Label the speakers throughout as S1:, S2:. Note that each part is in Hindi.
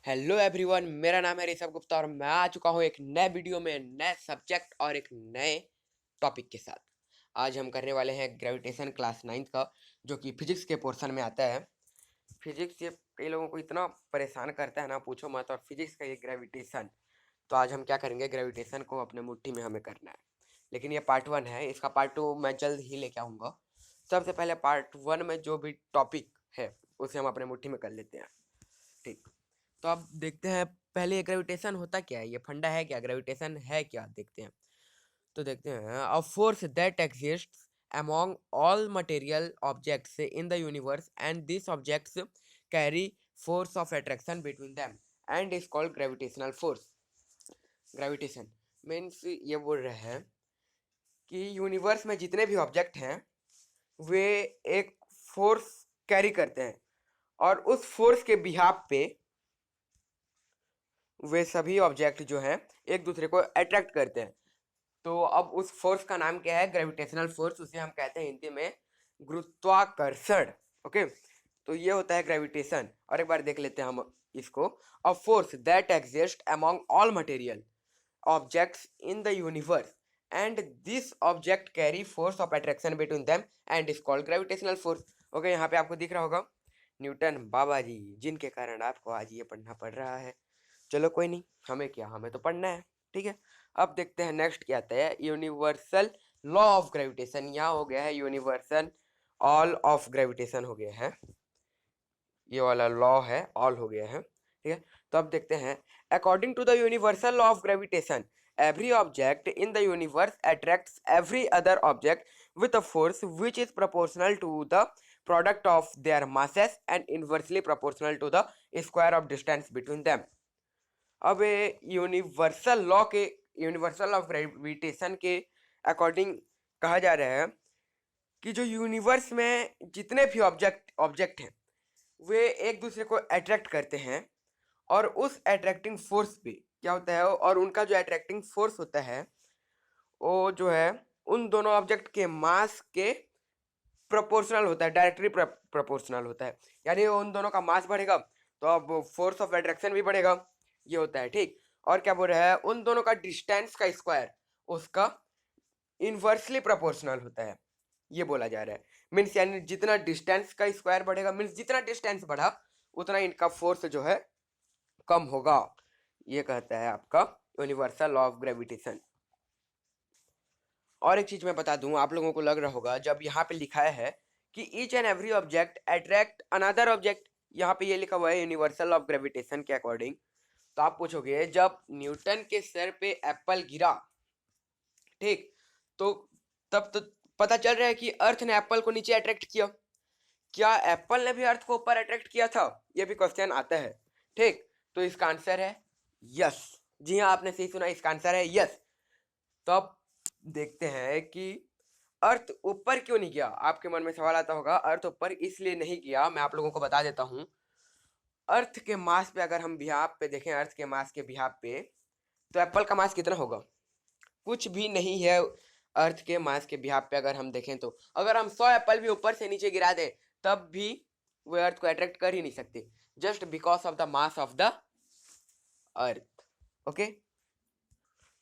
S1: हेलो एवरीवन, मेरा नाम है ऋषभ गुप्ता और मैं आ चुका हूँ एक नए वीडियो में नए सब्जेक्ट और एक नए टॉपिक के साथ। आज हम करने वाले हैं ग्रेविटेशन क्लास 9 का, जो कि फिजिक्स के पोर्शन में आता है। फिजिक्स ये कई लोगों को इतना परेशान करता है ना, पूछो मत। और फिजिक्स का ये ग्रेविटेशन, तो आज हम क्या करेंगे, ग्रेविटेशन को अपने मुट्ठी में हमें करना है। लेकिन ये पार्ट 1 है, इसका पार्ट 2 मैं जल्द ही लेके आऊँगा। सबसे पहले पार्ट 1 में जो भी टॉपिक है उसे हम अपने मुट्ठी में कर लेते हैं। ठीक, तो अब देखते हैं पहले ये ग्रेविटेशन होता क्या है, ये फंडा है क्या, ग्रेविटेशन है क्या, देखते हैं। तो देखते हैं, a force that exists among all material objects in the universe and these objects carry force of attraction between them and is called gravitational force. Gravitation means ये बोल रहे हैं कि यूनिवर्स में जितने भी ऑब्जेक्ट हैं वे एक फोर्स कैरी करते हैं और उस फोर्स के बिहाफ पे वे सभी ऑब्जेक्ट जो हैं एक दूसरे को अट्रैक्ट करते हैं। तो अब उस फोर्स का नाम क्या है, ग्रेविटेशनल फोर्स। उसे हम कहते हैं हिंदी में गुरुत्वाकर्षण। ओके, तो ये होता है ग्रेविटेशन। और एक बार देख लेते हैं हम इसको। A force that exist among all material objects in the universe and this object carry force of attraction between them and is called gravitational force. Okay, यहाँ पे आपको दिख रहा होगा न्यूटन बाबा जी, जिनके कारण आपको आज ये पढ़ना पड़ रहा है। चलो कोई नहीं, हमें क्या, हमें तो पढ़ना है। ठीक है, अब देखते हैं नेक्स्ट क्या आता है। यूनिवर्सल लॉ ऑफ ग्रेविटेशन, यहाँ हो गया है यूनिवर्सल ऑल ऑफ ग्रेविटेशन हो गया है, ये वाला लॉ है, ऑल हो गया है। ठीक है, तो अब देखते हैं। According to the universal law of gravitation every object in the universe attracts every other object with a force which is proportional to the product of their masses and inversely proportional to the square of distance between them. अब यूनिवर्सल लॉ के, यूनिवर्सल ऑफ ग्रेविटेशन के अकॉर्डिंग कहा जा रहा है कि जो यूनिवर्स में जितने भी ऑब्जेक्ट हैं वे एक दूसरे को अट्रैक्ट करते हैं और उस अट्रैक्टिंग फोर्स पे क्या होता है, और उनका जो अट्रैक्टिंग फोर्स होता है वो जो है उन दोनों ऑब्जेक्ट के मास के प्रोपोर्शनल होता है, डायरेक्टली प्रोपोर्शनल होता है। यानी उन दोनों का मास बढ़ेगा तो अब फोर्स ऑफ अट्रैक्शन भी बढ़ेगा, ये होता है। ठीक, और क्या बोल रहा है, उन दोनों का डिस्टेंस का स्क्वायर उसका इनवर्सली प्रोपोर्शनल होता है, ये बोला जा रहा है। मीन्स यानी जितना डिस्टेंस का स्क्वायर बढ़ेगा, मीन्स जितना डिस्टेंस बढ़ा उतना इनका फोर्स जो है कम होगा, ये कहता है आपका यूनिवर्सल लॉ ऑफ ग्रेविटेशन। और एक चीज मैं बता दूं, आप लोगों को लग रहा होगा जब यहाँ पे लिखा है कि each and every object attract another object, यहाँ पे ये लिखा हुआ है यूनिवर्सल ऑफ ग्रेविटेशन के अकॉर्डिंग। तो आप पूछोगे जब न्यूटन के सर पे एप्पल गिरा, ठीक, तो तब तो पता चल रहा है कि अर्थ ने एप्पल को नीचे अट्रैक्ट किया। क्या एप्पल ने भी अर्थ को ऊपर अट्रैक्ट किया था, ये भी क्वेश्चन आता है। ठीक, तो इसका आंसर है यस। जी हाँ, आपने सही सुना, इसका आंसर है यस। तो अब देखते हैं कि अर्थ ऊपर क्यों नहीं गया। आपके मन में सवाल आता होगा, अर्थ ऊपर इसलिए नहीं गया, मैं आप लोगों को बता देता हूं। अर्थ के मास पे अगर हम बिहाफ पे देखें, अर्थ के मास के बिहाफ पे, तो एप्पल का मास कितना होगा, कुछ भी नहीं है। अर्थ के मास के बिहाफ पे अगर हम देखें तो अगर हम 100 एप्पल भी ऊपर से नीचे गिरा दें तब भी वे अर्थ को अट्रैक्ट कर ही नहीं सकते, just because of the mass of the earth. Okay,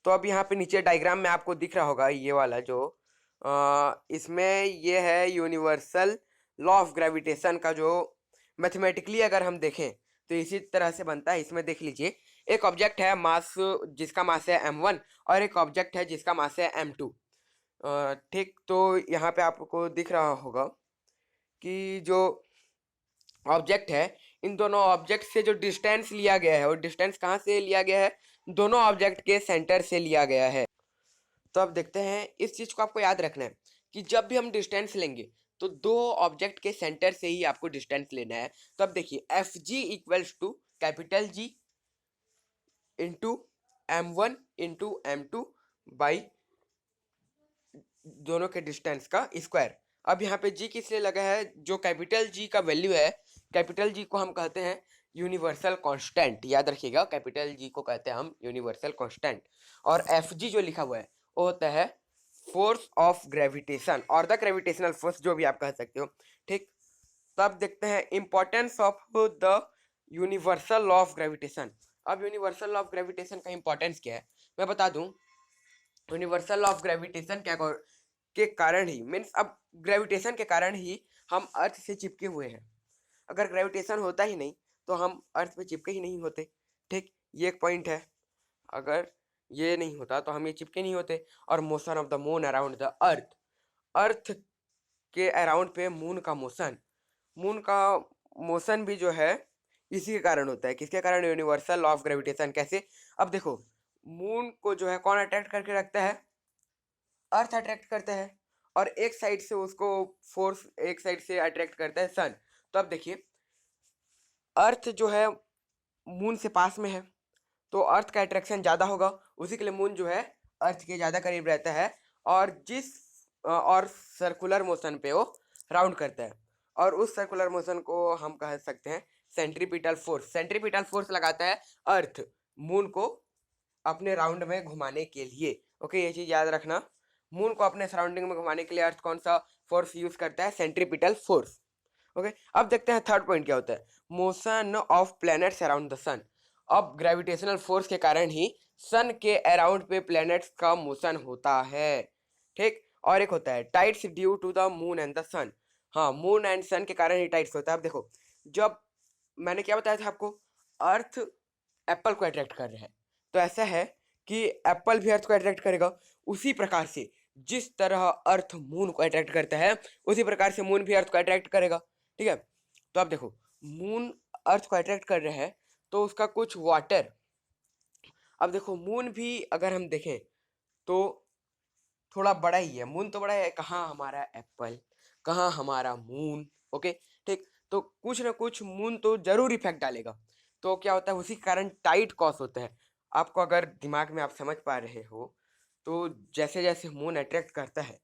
S1: तो अब यहाँ पे नीचे डायग्राम में आपको दिख रहा होगा ये वाला जो इसमें ये है यूनिवर्सल लॉ ऑफ ग्रेविटेशन का, जो मैथमेटिकली अगर हम देखें तो इसी तरह से बनता है। इसमें देख लीजिए, एक ऑब्जेक्ट है मास, जिसका मास है m1 और एक ऑब्जेक्ट है जिसका मास है m2। ठीक, तो यहाँ पे आपको दिख रहा होगा कि जो ऑब्जेक्ट है, इन दोनों ऑब्जेक्ट से जो डिस्टेंस लिया गया है, और डिस्टेंस कहाँ से लिया गया है, दोनों ऑब्जेक्ट के सेंटर से लिया गया है। तो अब देखते हैं, इस चीज को आपको याद रखना है कि जब भी हम डिस्टेंस लेंगे तो दो ऑब्जेक्ट के सेंटर से ही आपको डिस्टेंस लेना है। तो अब देखिए, F G equals to capital G into m1 into m2 by दोनों के डिस्टेंस का स्क्वायर। अब यहाँ पे जी किस लिए लगा है, जो कैपिटल जी का वैल्यू है, कैपिटल जी को हम कहते हैं यूनिवर्सल कांस्टेंट, याद रखिएगा, कैपिटल जी को कहते हैं हम यूनिवर्सल कांस्टेंट। और एफ जी जो लिखा हुआ है वो होता है फोर्स ऑफ ग्रेविटेशन और द ग्रेविटेशनल फोर्स, जो भी आप कह सकते हो। ठीक, तो अब देखते हैं importance of the universal law of gravitation. अब यूनिवर्सल लॉ ऑफ ग्रेविटेशन का इंपॉर्टेंस क्या है मैं बता दूं। यूनिवर्सल लॉ ऑफ ग्रेविटेशन क्या के कारण ही मीन्स अब ग्रेविटेशन के कारण ही हम अर्थ से चिपके हुए हैं। अगर ग्रेविटेशन होता ही नहीं तो हम अर्थ पे चिपके ही नहीं होते। ठीक, ये एक पॉइंट है। अगर ये नहीं होता तो हम ये चिपके नहीं होते। और motion of the moon around the earth, earth के अराउंड पे मून का मोशन भी जो है इसी के कारण होता है। किसके कारण? Universal law of gravitation. कैसे? अब देखो, मून को जो है कौन अट्रैक्ट करके रखता है? अर्थ अट्रैक्ट करता है। और एक साइड से उसको फोर्स, एक साइड से अट्रैक्ट करता है सन। तो अब देखिए, अर्थ जो है मून से पास में है तो अर्थ का अट्रैक्शन ज़्यादा होगा, उसी के लिए मून जो है अर्थ के ज़्यादा करीब रहता है। और और सर्कुलर मोशन पे वो राउंड करता है। और उस सर्कुलर मोशन को हम कह सकते हैं सेंट्रीपिटल फोर्स। सेंट्रीपिटल फोर्स लगाता है अर्थ मून को अपने राउंड में घुमाने के लिए। ओके, ये चीज़ याद रखना। मून को अपने सराउंडिंग में घुमाने के लिए अर्थ कौन सा फोर्स यूज करता है? Centripetal force. ओके, अब देखते हैं थर्ड पॉइंट क्या होता है। Motion of planets around the sun. अब ग्रेविटेशनल फोर्स के कारण ही सन के अराउंड पे प्लैनेट्स का मोशन होता है। ठीक, और एक होता है tides due to the moon and the sun. हाँ, मून एंड सन के कारण ही टाइड्स होता है। अब देखो, जब मैंने क्या बताया था आपको, अर्थ एप्पल को अट्रैक्ट कर रहा है, तो ऐसा है कि एप्पल भी अर्थ को अट्रैक्ट करेगा। उसी प्रकार से जिस तरह अर्थ मून को अट्रैक्ट करता है उसी प्रकार से मून भी अर्थ को अट्रैक्ट करेगा। ठीक है, तो अब देखो, मून अर्थ को अट्रैक्ट कर रहा है तो उसका कुछ वाटर, अब देखो मून भी अगर हम देखें तो थोड़ा बड़ा ही है। मून तो बड़ा है, कहाँ हमारा एप्पल, कहाँ हमारा मून। ओके, ठीक, तो कुछ ना कुछ मून तो जरूर इफेक्ट डालेगा। तो क्या होता है, उसी कारण टाइट कॉस होता है। आपको अगर दिमाग में आप समझ पा रहे हो तो जैसे जैसे मून अट्रैक्ट करता है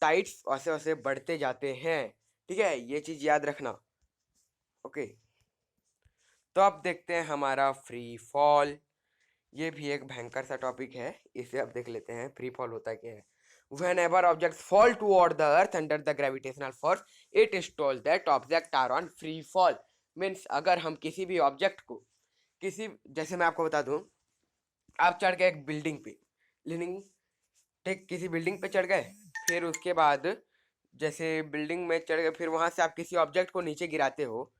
S1: टाइट्स वैसे वैसे बढ़ते जाते हैं। ठीक है, ये चीज याद रखना। ओके, तो अब देखते हैं हमारा फ्री फॉल। ये भी एक भयंकर सा टॉपिक है, इसे अब देख लेते हैं फ्री फॉल होता क्या है। Whenever objects fall toward the earth under the gravitational force, it is told that objects are on free fall. Means अगर हम किसी भी ऑब्जेक्ट को किसी, जैसे मैं आपको बता दूं, आप चढ़ गए एक बिल्डिंग पे, लिविंग, ठीक, किसी बिल्डिंग पे चढ़ गए, फिर उसके बाद जैसे बिल्डिंग में चढ़ गए, फिर वहां से आप किसी ऑब्जेक्ट को नीचे गिराते हो।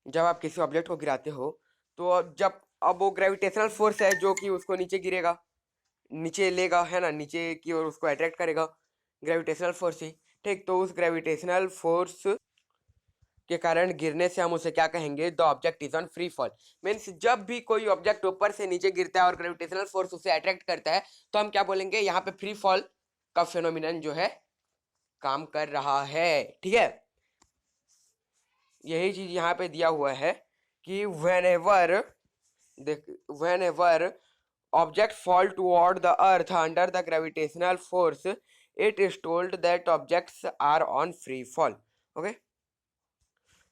S1: जब आप किसी ऑब्जेक्ट को गिराते हो तो अब वो ग्रेविटेशनल फोर्स है जो कि उसको नीचे गिरेगा, नीचे लेगा, है ना, नीचे की ओर उसको अट्रैक्ट करेगा ग्रेविटेशनल फोर्स ही। ठीक, तो उस ग्रेविटेशनल फोर्स के कारण गिरने से हम उसे क्या कहेंगे? The object is on free fall. Means जब भी कोई ऑब्जेक्ट ऊपर से नीचे गिरता है और ग्रेविटेशनल फोर्स उसे अट्रैक्ट करता है तो हम क्या बोलेंगे? यहाँ पे फ्री फॉल का फिनोमिनन जो है काम कर रहा है। ठीक है, यही चीज यहाँ पे दिया हुआ है कि whenever objects fall toward the earth under the gravitational force, it is told that objects are on free fall. Okay,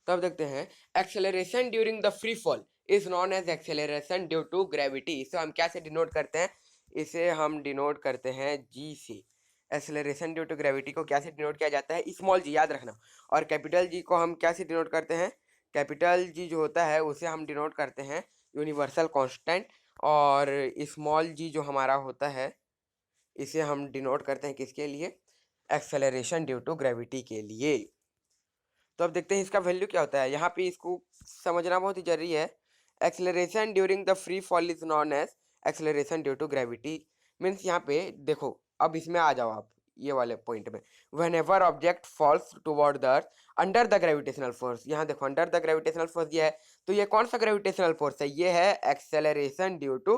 S1: तब देखते हैं acceleration during the free fall is known as acceleration due to gravity. इसे हम क्या से डिनोट करते हैं? इसे हम डिनोट करते हैं जी से। एक्सेलरेशन ड्यू टू ग्रेविटी को क्या से डिनोट किया जाता है? स्मॉल जी, याद रखना। और कैपिटल जी को हम क्या से डिनोट करते हैं? कैपिटल जी जो होता है उसे हम डिनोट करते हैं यूनिवर्सल कांस्टेंट। और स्मॉल जी जो हमारा होता है इसे हम डिनोट करते हैं किसके लिए? एक्सेलरेशन ड्यू टू ग्रेविटी के लिए। तो अब देखते हैं इसका वैल्यू क्या होता है। यहाँ पे इसको समझना बहुत ही जरूरी है। Acceleration during the free fall is known as acceleration due to gravity. Means यहाँ पे देखो, अब इसमें आ जाओ आप ये वाले पॉइंट में। whenever object falls toward the earth under the gravitational force, यहाँ देखो अंडर द ग्रेविटेशनल फोर्स ये है, तो ये कौन सा ग्रेविटेशनल फोर्स है? ये है acceleration due to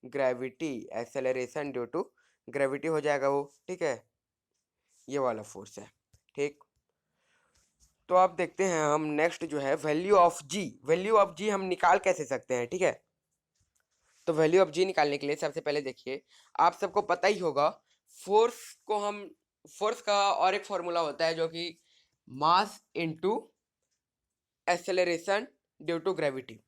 S1: gravity. Acceleration due to gravity हो जाएगा वो। ठीक है, ये वाला फोर्स है। ठीक, तो अब देखते हैं हम नेक्स्ट जो है value of G. Value of G हम निकाल कैसे सकते हैं? ठीक है, तो वैल्यू ऑफ जी निकालने के लिए सबसे पहले देखिए, आप सबको पता ही होगा फोर्स को हम, फोर्स का और एक फॉर्मूला होता है जो कि mass into acceleration due to gravity.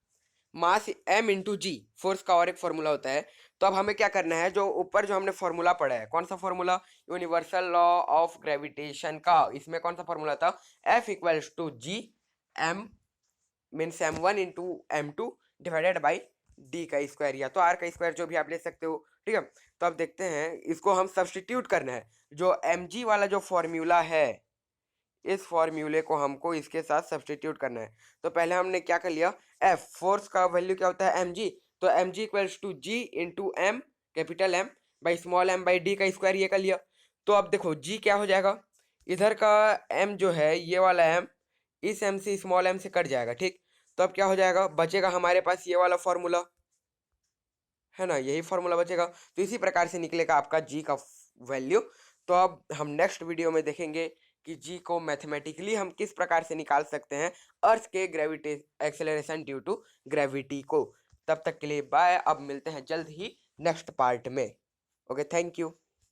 S1: Mass m into G force का और एक फॉर्मूला होता है। तो अब हमें क्या करना है, जो ऊपर जो हमने फॉर्मूला पढ़ा है, कौन सा formula? Universal law of gravitation का। इसमें कौन सा फॉर्मूला था? F equals to G M means m1 into m2 divided by D का स्क्वायर, या तो आर का स्क्वायर, जो भी आप ले सकते हो। ठीक है, तो अब देखते हैं, इसको हम सब्सटीट्यूट करना है। जो mg वाला जो फॉर्मूला है, इस फॉर्मूले को हमको इसके साथ सब्सटीट्यूट करना है। तो पहले हमने क्या कर लिया, एफ फोर्स का वैल्यू क्या होता है mg, तो mg equals to G into M, capital M by small M by D का स्क्वायर, ये कर लिया। तो अब देखो g क्या हो जाएगा, इधर का m जो है, ये वाला m इस m से स्मॉल m से कट जाएगा। ठीक, तो अब क्या हो जाएगा, बचेगा हमारे पास ये वाला फॉर्मूला, है ना, यही फॉर्मूला बचेगा। तो इसी प्रकार से निकलेगा आपका जी का वैल्यू। तो अब हम नेक्स्ट वीडियो में देखेंगे कि जी को मैथमेटिकली हम किस प्रकार से निकाल सकते हैं अर्थ के gravity acceleration due to gravity को। तब तक के लिए बाय, अब मिलते हैं जल्द ही नेक्स्ट पार्ट में। Okay, thank you.